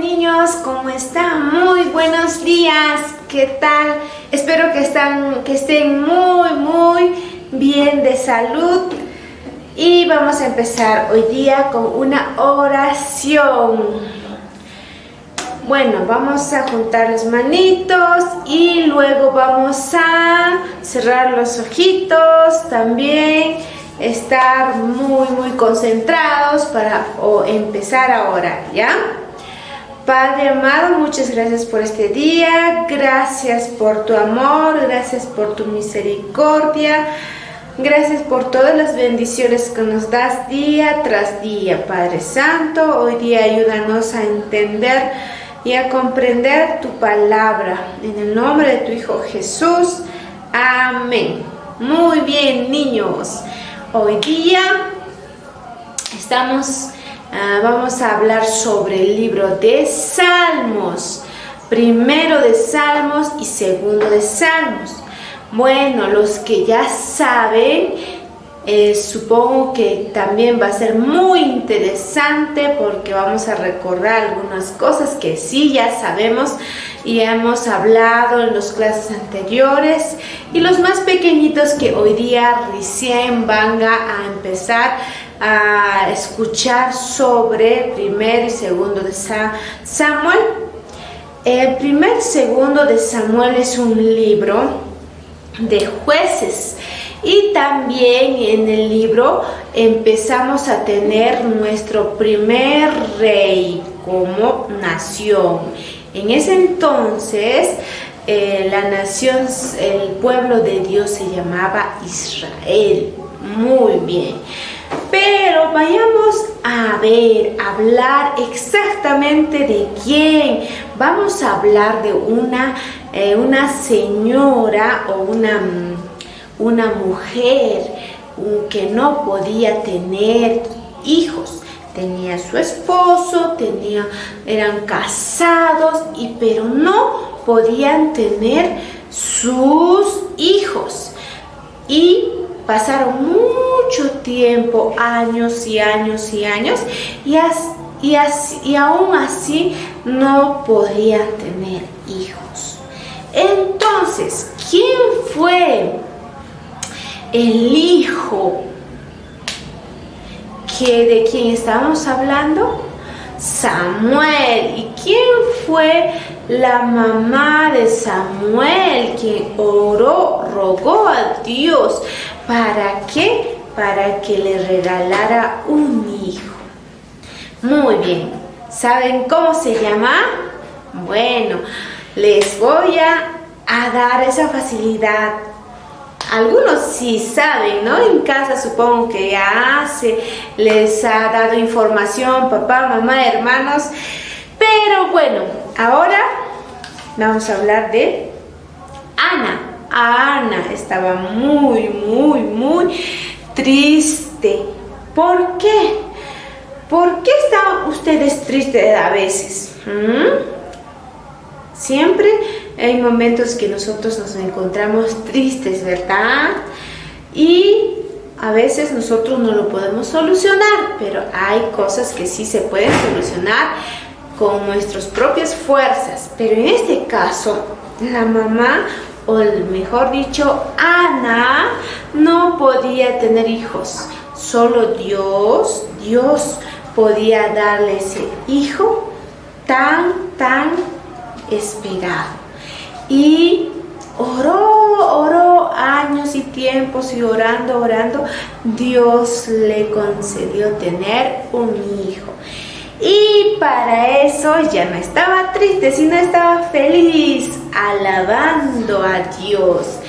niños, ¿cómo están? Muy buenos días, ¿qué tal? Espero que estén muy bien de salud. Y vamos a empezar hoy día con una oración. Bueno, vamos a juntar las manitos y luego vamos a cerrar los ojitos también. Estar muy concentrados para empezar ahora, ¿ya? Padre amado, muchas gracias por este día, gracias por tu amor, gracias por tu misericordia, gracias por todas las bendiciones que nos das día tras día, Padre Santo. Hoy día ayúdanos a entender y a comprender tu palabra, en el nombre de tu Hijo Jesús, amén. Muy bien, niños. Hoy día vamos a hablar sobre el libro de Salmos, primero de Salmos y segundo de Salmos. Bueno, los que ya saben, supongo que también va a ser muy interesante porque vamos a recordar algunas cosas que sí ya sabemos y hemos hablado en las clases anteriores, y los más pequeñitos que hoy día recién van a empezar a escuchar sobre primero y segundo de Samuel. El primer y segundo de Samuel es un libro de jueces, y también en el libro empezamos a tener nuestro primer rey como nación. En ese entonces la nación, el pueblo de Dios se llamaba Israel. Muy bien. Pero vayamos a hablar exactamente de quién. Vamos a hablar de una señora o una mujer que no podía tener hijos. Tenía su esposo, eran casados, pero no podían tener sus hijos. Y pasaron mucho tiempo, años y aún así no podían tener hijos. Entonces, ¿quién fue el hijo de quien estamos hablando? Samuel. ¿Y quién fue la mamá de Samuel, quien rogó a Dios? ¿Para qué? Para que le regalara un hijo. Muy bien. ¿Saben cómo se llama? Bueno, les voy a dar esa facilidad. Algunos sí saben, ¿no? En casa supongo que ya les ha dado información, papá, mamá, hermanos. Pero bueno, ahora vamos a hablar de Ana. Ana estaba muy triste. ¿Por qué? ¿Por qué están ustedes tristes a veces? Siempre hay momentos que nosotros nos encontramos tristes, ¿verdad? Y a veces nosotros no lo podemos solucionar, pero hay cosas que sí se pueden solucionar con nuestras propias fuerzas. Pero en este caso, la mamá, o mejor dicho, Ana, no podía tener hijos. Solo Dios podía darle ese hijo tan esperado. Y oró años y tiempos, y orando, Dios le concedió tener un hijo. Y para eso ya no estaba triste, sino estaba feliz, alabando a Dios.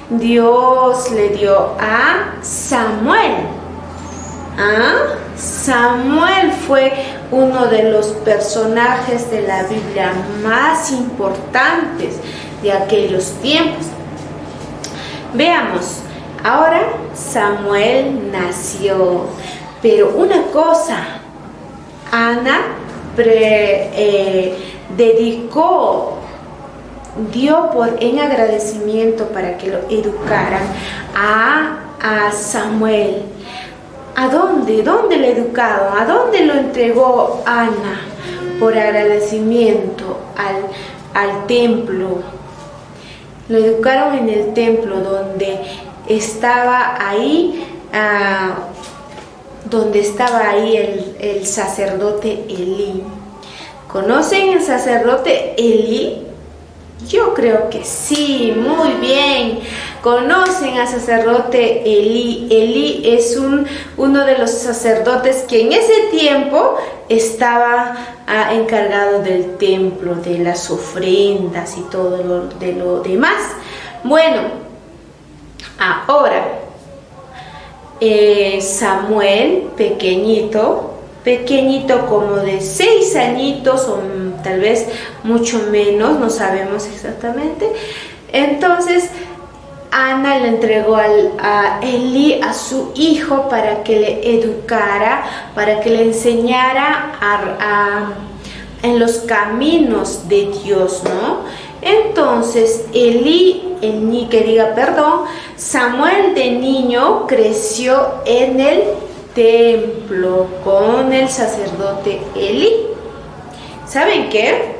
Dios le dio a Samuel. Samuel fue uno de los personajes de la Biblia más importantes de aquellos tiempos. Veamos, ahora Samuel nació, pero una cosa, Ana dio en agradecimiento para que lo educaran a Samuel. ¿A dónde? ¿Dónde le educaron? ¿A dónde lo entregó Ana? por agradecimiento al templo. Lo educaron en el templo donde estaba ahí, el sacerdote Elí. ¿Conocen el sacerdote Elí? Yo creo que sí, muy bien. ¿Conocen al sacerdote Elí? Elí es uno de los sacerdotes que en ese tiempo estaba encargado del templo, de las ofrendas y todo lo demás. Bueno, ahora Samuel, pequeñito como de 6 añitos o tal vez mucho menos, no sabemos exactamente. Entonces Ana le entregó a Elí, a su hijo, para que le educara, para que le enseñara en los caminos de Dios, ¿no? Entonces Samuel de niño creció en el templo con el sacerdote Elí. ¿Saben qué?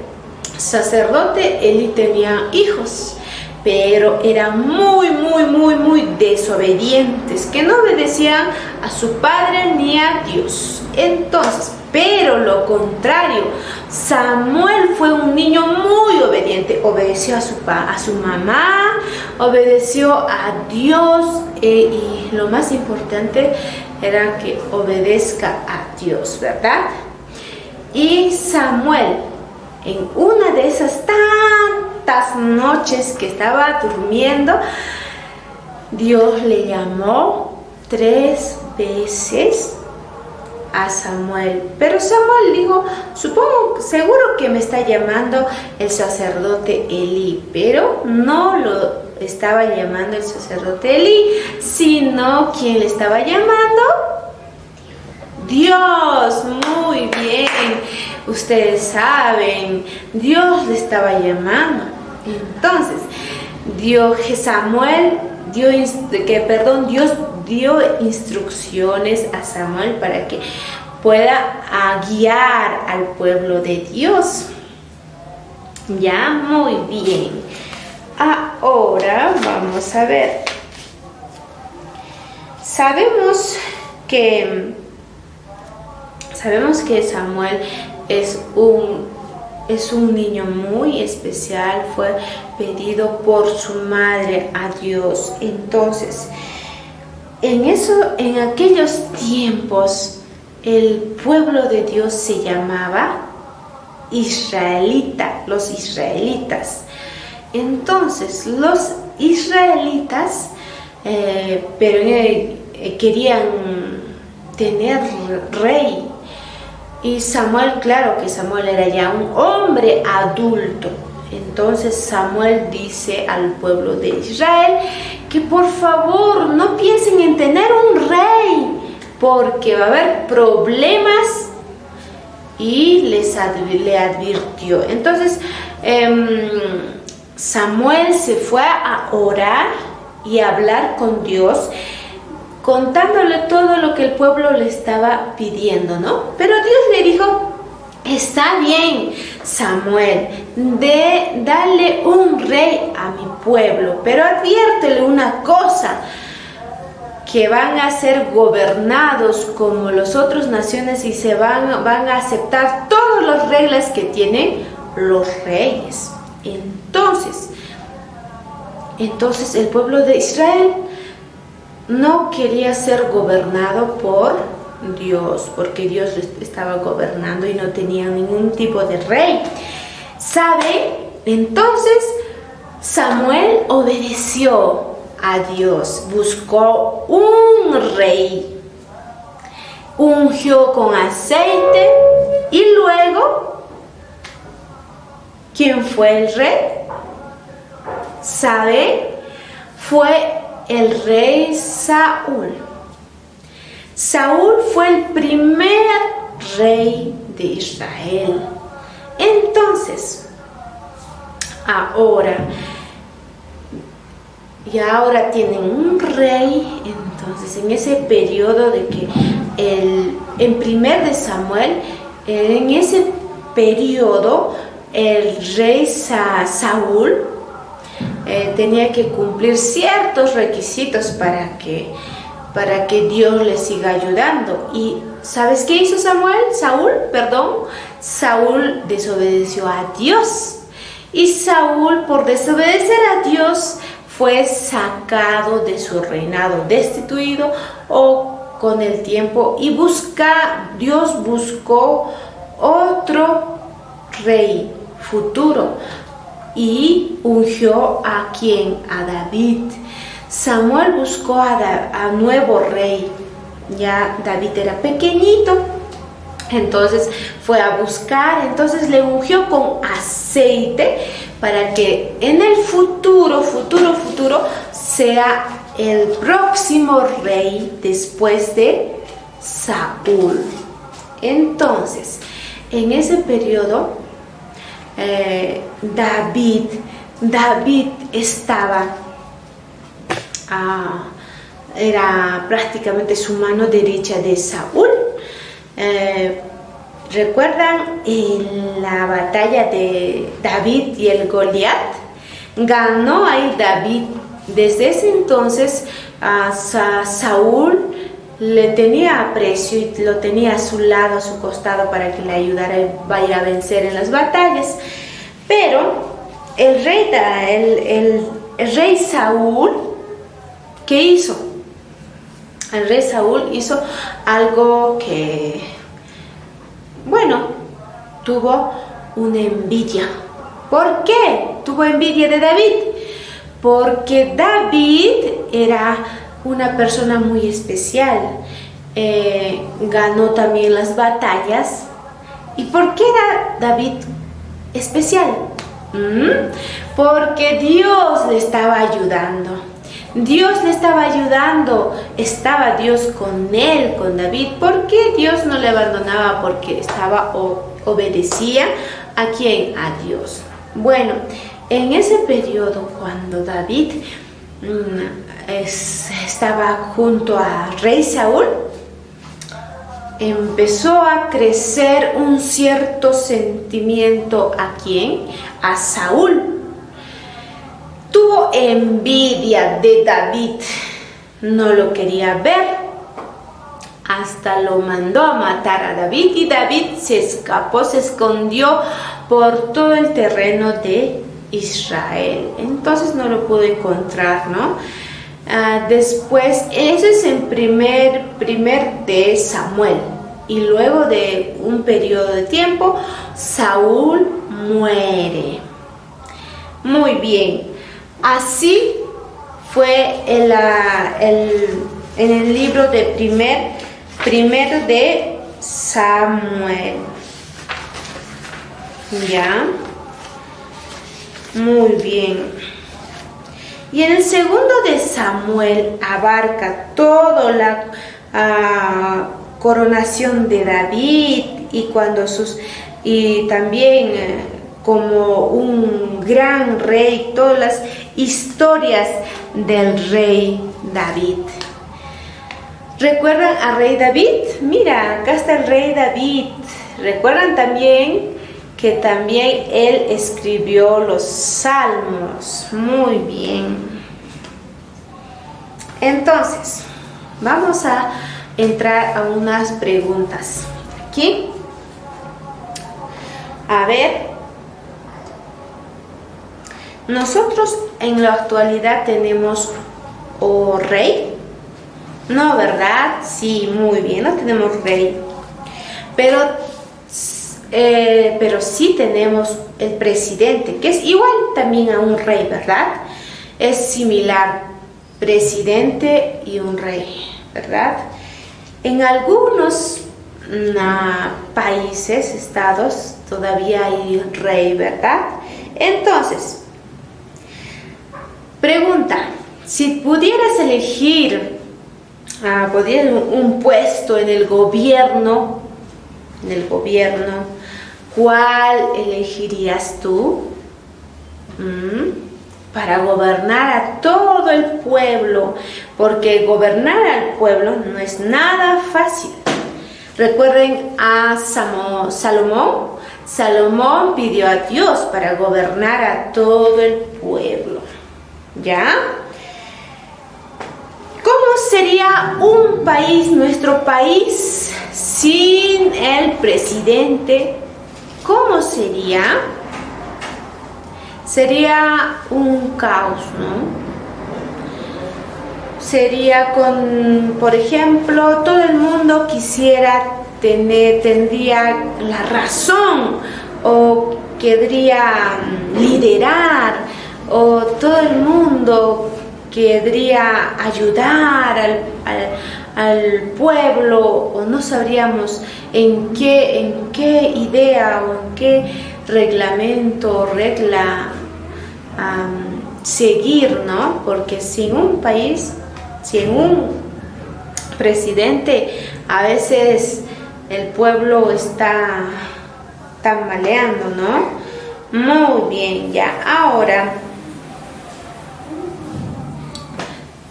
Sacerdote Elí tenía hijos, pero eran muy desobedientes, que no obedecían a su padre ni a Dios. Entonces, pero lo contrario, Samuel fue un niño muy obediente, obedeció a su mamá, obedeció a Dios, y lo más importante era que obedezca a Dios, ¿verdad? Y Samuel, en una de esas tantas noches que estaba durmiendo, Dios le llamó 3 veces a Samuel. Pero Samuel dijo, seguro que me está llamando el sacerdote Elí, pero no lo estaba llamando el sacerdote Elí, sino quien le estaba llamando, Dios. Muy bien, ustedes saben, Dios le estaba llamando. Entonces Dios dio instrucciones a Samuel para que pueda guiar al pueblo de Dios. Ya, muy bien. Ahora vamos a ver. Sabemos que Samuel es un niño muy especial, fue pedido por su madre a Dios. Entonces, en aquellos tiempos, el pueblo de Dios se llamaba los israelitas. Entonces, los israelitas querían tener rey. Y Samuel, claro que Samuel era ya un hombre adulto. Entonces Samuel dice al pueblo de Israel que por favor no piensen en tener un rey, porque va a haber problemas, y le advirtió. Entonces Samuel se fue a orar y a hablar con Dios, contándole todo lo que el pueblo le estaba pidiendo, ¿no? Pero Dios le dijo, está bien, Samuel, dale un rey a mi pueblo, pero adviértele una cosa, que van a ser gobernados como las otras naciones y van a aceptar todas las reglas que tienen los reyes. Entonces el pueblo de Israel no quería ser gobernado por Dios, porque Dios estaba gobernando y no tenía ningún tipo de rey. ¿Sabe? Entonces Samuel obedeció a Dios, buscó un rey, ungió con aceite, y luego, ¿quién fue el rey? ¿Sabe? Fue el rey Saúl. Saúl fue el primer rey de Israel. Entonces, ahora tienen un rey. Entonces, en ese periodo de que en primer de Samuel, en ese periodo el rey Saúl tenía que cumplir ciertos requisitos para que Dios le siga ayudando. Y ¿sabes qué hizo Saúl desobedeció a Dios. Y Saúl, por desobedecer a Dios, fue sacado de su reinado, destituido o con el tiempo. Y Dios buscó otro rey futuro y ungió ¿a quién? A David. Samuel buscó a nuevo rey. Ya David era pequeñito, entonces fue a buscar, entonces le ungió con aceite para que en el futuro sea el próximo rey después de Saúl. Entonces, en ese periodo, David estaba era prácticamente su mano derecha de Saúl. ¿Recuerdan la batalla de David y el Goliat? Ganó ahí David. Desde ese entonces Saúl le tenía aprecio y lo tenía a su lado, a su costado, para que le ayudara a vencer en las batallas. Pero el rey Saúl, ¿qué hizo? El rey Saúl hizo algo que, tuvo una envidia. ¿Por qué tuvo envidia de David? Porque David era una persona muy especial. Ganó también las batallas. ¿Y por qué era David especial? Porque Dios le estaba ayudando. Estaba Dios con él, con David. ¿Por qué Dios no le abandonaba? Porque obedecía ¿a quién? A Dios. Bueno, en ese periodo, cuando David estaba junto a rey Saúl, empezó a crecer un cierto sentimiento ¿a quién? A Saúl. Tuvo envidia de David, no lo quería ver, hasta lo mandó a matar a David, y David se escapó, se escondió por todo el terreno de Israel. Entonces no lo pudo encontrar, ¿no? Después, eso es en primer de Samuel, y luego de un periodo de tiempo, Saúl muere. Muy bien. Así fue en el libro de primero de Samuel. ¿Ya? Muy bien. Y en el segundo de Samuel abarca toda la coronación de David y también como un gran rey, todas las historias del rey David. ¿Recuerdan al rey David? Mira, acá está el rey David. ¿Recuerdan también que también él escribió los salmos? Muy bien. Entonces, vamos a entrar a unas preguntas. Aquí. A ver. Nosotros en la actualidad tenemos rey. No, ¿verdad? Sí, muy bien, no tenemos rey. Pero sí tenemos el presidente, que es igual también a un rey, ¿verdad? Es similar, presidente y un rey, ¿verdad? En algunos países, estados, todavía hay rey, ¿verdad? Entonces, pregunta, si pudieras elegir un puesto en el gobierno, ¿cuál elegirías tú? Para gobernar a todo el pueblo, porque gobernar al pueblo no es nada fácil. Recuerden a Salomón. Salomón pidió a Dios para gobernar a todo el pueblo. ¿Ya? ¿Cómo sería un país, nuestro país, sin el presidente? ¿Cómo sería? Sería un caos, ¿no? Sería por ejemplo, todo el mundo tendría la razón o querría liderar, o todo el mundo querría ayudar al pueblo, o no sabríamos en qué idea o en qué reglamento o regla seguir, ¿no? Porque sin un país, sin un presidente, a veces el pueblo está tambaleando, ¿no? Muy bien, ya. Ahora,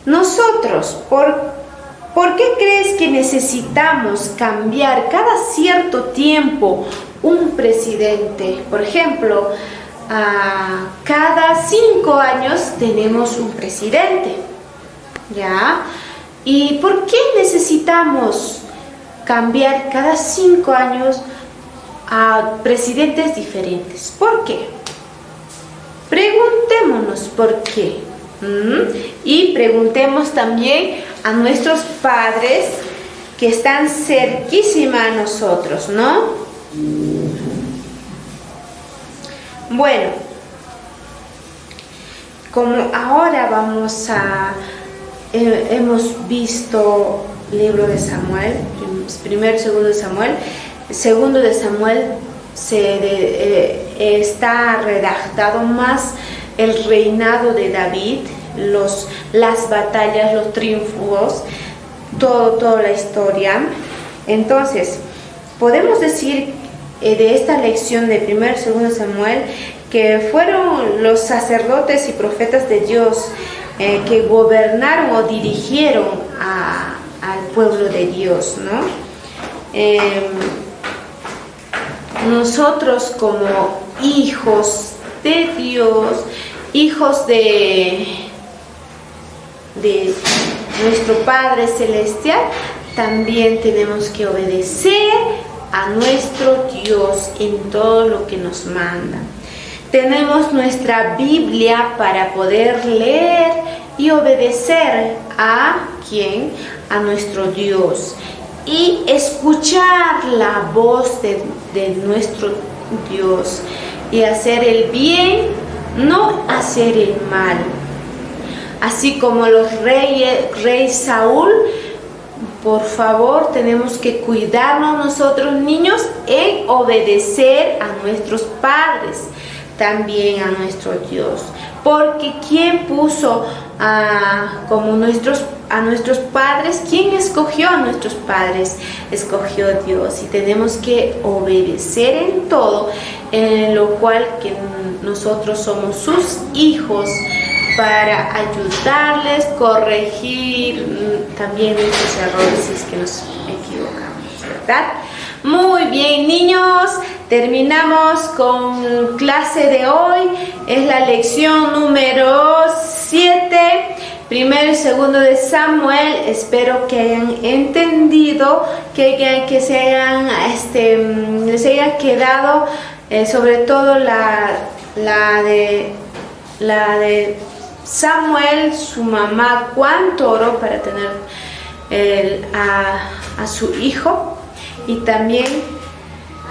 nosotros, ¿por qué crees que necesitamos cambiar cada cierto tiempo un presidente? Por ejemplo, cada 5 años tenemos un presidente, ¿ya? ¿Y por qué necesitamos cambiar cada 5 años a presidentes diferentes? ¿Por qué? Preguntémonos por qué. Y preguntemos también a nuestros padres que están cerquísima a nosotros, ¿no? Bueno, como ahora hemos visto el libro de Samuel, primero y segundo de Samuel. El segundo de Samuel está redactado más el reinado de David, las batallas, los triunfos, toda la historia. Entonces, podemos decir de esta lección de primero y segundo de Samuel que fueron los sacerdotes y profetas de Dios que gobernaron o dirigieron al pueblo de Dios, ¿no? Nosotros como hijos de Dios, hijos de nuestro Padre Celestial, también tenemos que obedecer a nuestro Dios en todo lo que nos manda. Tenemos nuestra Biblia para poder leer y obedecer a ¿quién? A nuestro Dios, y escuchar la voz de nuestro Dios y hacer el bien, no hacer el mal. Así como los rey Saúl, por favor, tenemos que cuidarnos nosotros niños en obedecer a nuestros padres, también a nuestro Dios. Porque ¿quién puso como a nuestros padres? ¿Quién escogió a nuestros padres? Escogió Dios, y tenemos que obedecer en todo, en lo cual que nosotros somos sus hijos, para ayudarles, corregir también nuestros errores si es que nos equivocamos, ¿verdad? Muy bien, niños, terminamos con clase de hoy. Es la lección número 7, primero y segundo de Samuel. Espero que hayan entendido, que les haya quedado, sobre todo la de Samuel, su mamá, cuánto oró para tener a su hijo. Y también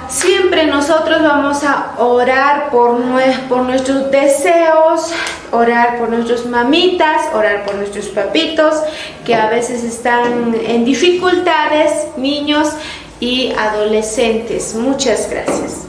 siempre nosotros vamos a orar por nuestros deseos, orar por nuestras mamitas, orar por nuestros papitos que a veces están en dificultades, niños y adolescentes. Muchas gracias.